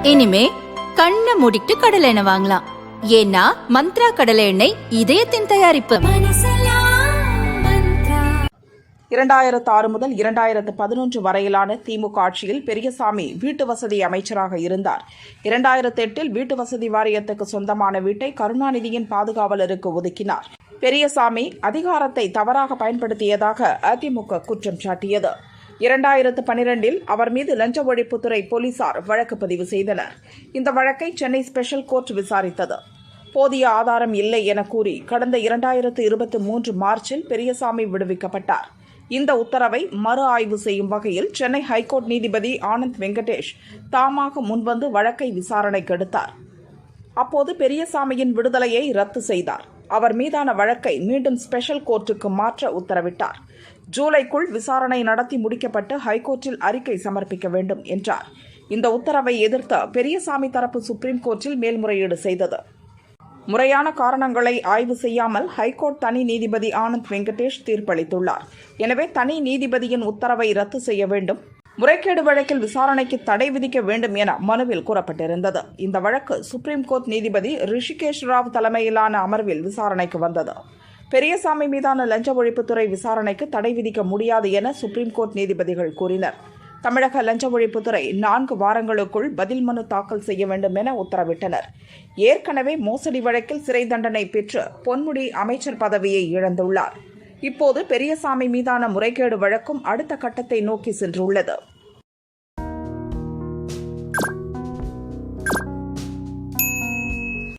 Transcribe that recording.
இனிமே கண்ணை மூடிட்டு கடலை எண்ணெய் வாங்கலாம். ஏன்னா மந்த்ரா கடலை எண்ணெய் இதயத்தின் தயாரிப்பு. 2006 முதல் 2011 வரையிலான திமுக ஆட்சியில் பெரியசாமி வீட்டு வசதி அமைச்சராக இருந்தார். 2008 வீட்டு வசதி வாரியத்துக்கு சொந்தமான வீட்டை கருணாநிதியின் பாதுகாவலருக்கு ஒதுக்கினார். பெரியசாமி அதிகாரத்தை தவறாக பயன்படுத்தியதாக அதிமுக குற்றம் சாட்டியது. 2012 அவர் மீது லஞ்ச ஒழிப்புத்துறை போலீசார் வழக்கு பதிவு செய்தனர். இந்த வழக்கை சென்னை ஸ்பெஷல் கோர்ட் விசாரித்தது. போதிய ஆதாரம் இல்லை என கூறி கடந்த 2023 மார்ச்சில் பெரியசாமி விடுவிக்கப்பட்டார். இந்த உத்தரவை மறு ஆய்வு செய்யும் வகையில் சென்னை ஹைகோர்ட் நீதிபதி ஆனந்த் வெங்கடேஷ் தாமாக முன்வந்து வழக்கை விசாரணைக்கு எடுத்தார். அப்போது பெரியசாமியின் விடுதலையை ரத்து செய்தார். அவர் மீதான வழக்கை மீண்டும் ஸ்பெஷல் கோர்ட்டுக்கு மாற்ற உத்தரவிட்டார். ஜூலைக்குள் விசாரணை நடத்தி முடிக்கப்பட்டு ஹைகோர்ட்டில் அறிக்கை சமர்ப்பிக்க வேண்டும் என்றார். இந்த உத்தரவை எதிர்த்து பெரியசாமி தரப்பு சுப்ரீம் கோர்ட்டில் மேல்முறையீடு செய்தது. முறையான காரணங்களை ஆய்வு செய்யாமல் ஹைகோர்ட் தனி நீதிபதி ஆனந்த் வெங்கடேஷ் தீர்ப்பளித்துள்ளார். எனவே தனி நீதிபதியின் உத்தரவை ரத்து செய்ய வேண்டும், முறைகேடு வழக்கில் விசாரணைக்கு தடை விதிக்க வேண்டும் என மனுவில் கூறப்பட்டிருந்தது. இந்த வழக்கு சுப்ரீம் கோர்ட் நீதிபதி ரிஷிகேஷ் ராவ் தலைமையிலான அமர்வில் விசாரணைக்கு வந்தது. பெரியசாமி மீதான லஞ்ச ஒழிப்புத்துறை விசாரணைக்கு தடை விதிக்க முடியாது என சுப்ரீம் கோர்ட் நீதிபதிகள் கூறினர். தமிழக லஞ்ச ஒழிப்புத்துறை 4 வாரங்களுக்குள் பதில் மனு தாக்கல் செய்ய வேண்டும் என உத்தரவிட்டனர். ஏற்கனவே மோசடி வழக்கில் சிறை தண்டனை பெற்று பொன்முடி அமைச்சர் பதவியை இழந்துள்ளார். இப்போது பெரியசாமி மீதான முறைகேடு வழக்கும் அடுத்த கட்டத்தை நோக்கி சென்றுள்ளது.